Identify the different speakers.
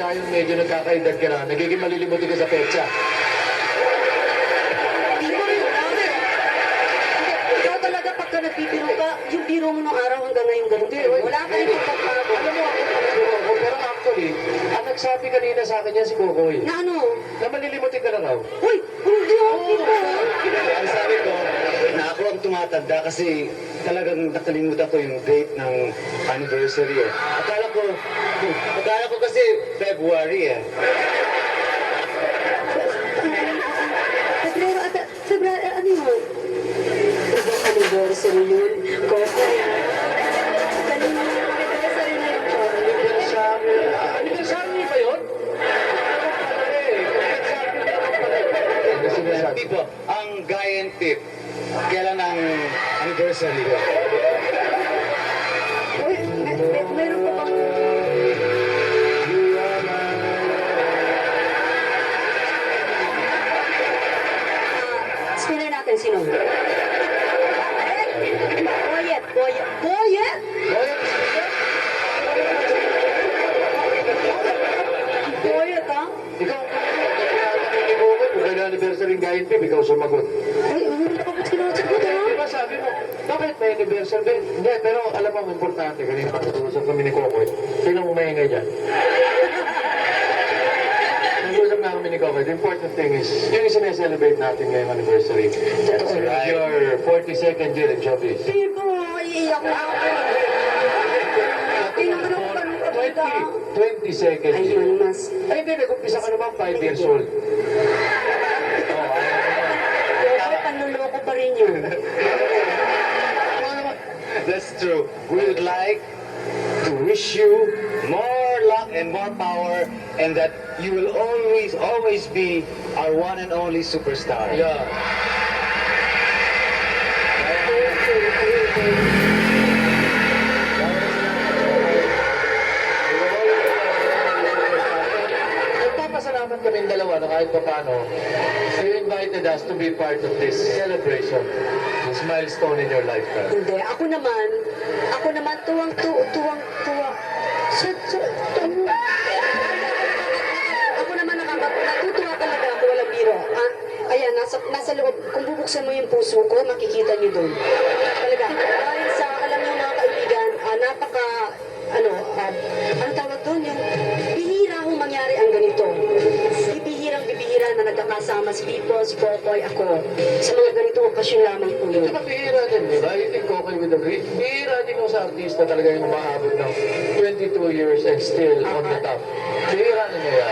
Speaker 1: tayong medyo nagkakaedad ka na, nagiging malilimutin ka sa petsa.
Speaker 2: Ikaw talaga pagka nagbibiro ka, yung biro mo nung araw hanggang ngayon ganun. Wala ka rin pagkakago.
Speaker 1: Alam mo ako pala ko, pero actually, ang nagsabi kanina sa akin yan si Kokoy.
Speaker 2: Na ano?
Speaker 1: Na malilimutin ka na raw.
Speaker 2: Uy! Hindi ako dito.
Speaker 3: Ang sabi ko, na ako ang tumatanda kasi talagang nakalimutan ko yung date ng anniversary eh. Akala ko kasi February eh.
Speaker 2: February, ano yun? Ibang anniversary yun. Kokoy. Kanina yung anniversary na yun, Charlie.
Speaker 1: Anniversary. Anniversary ba yun?
Speaker 3: Tipo, ang Guy and Pip, kailan ang anniversary ko?
Speaker 2: Uy, meron pa bang... Spinner natin, sino? Boyet! Boyet! Boyet, ha?
Speaker 1: Ikaw, ni Kokoy, kung kailan anniversary ng Guy and Pip, ikaw sumagot.
Speaker 2: Ay, hindi pa ako sinasagot, ha?
Speaker 1: Di ba sabi mo, bakit may anniversary? Hindi, pero alam mo, importante, kanina pagkatulosan kami ni Kokoy, sino mo maingay dyan? Nag-usap na kami ni Kokoy, the important thing is, yung sineselebrate natin ngayong anniversary. That's right. Your 42nd year in showbiz.
Speaker 2: Hindi ko, iiyak na ako. Tinanong ko ng kapita.
Speaker 1: 22nd year.
Speaker 2: Ayun, mas.
Speaker 1: Ay, hindi, nag-umpisa ka naman 5 years old.
Speaker 2: Pero panluloko pa rin yun.
Speaker 3: That's true. We would like to wish you more luck and more power and that you will always be our one and only superstar.
Speaker 1: Yeah. Nagpapasalamat kaming dalawa na kahit pa paano, you invited us to be part of this celebration, this milestone in your lifetime.
Speaker 2: Hindi, ako naman, tuwang-tuwa. Ako naman natutuwa talaga ako, walang biro. Ayan, nasa loob, kung bubuksan mo yung puso ko, makikita niyo doon. Talaga, dahil sa, alam niyo mga kaibigan, ano tawag doon, yung bihira kung mangyari ang ganito. Bibihira na nagkakasama si Pipo, si Kokoy, ako. Sa mga ganitong okasyon lamang po yun.
Speaker 1: Saka bihira din, di ba? I think okay with the agree. Bihira din yung sa artista talaga yung umaabot ng 22 years and still on the top. Bihira na niya yan.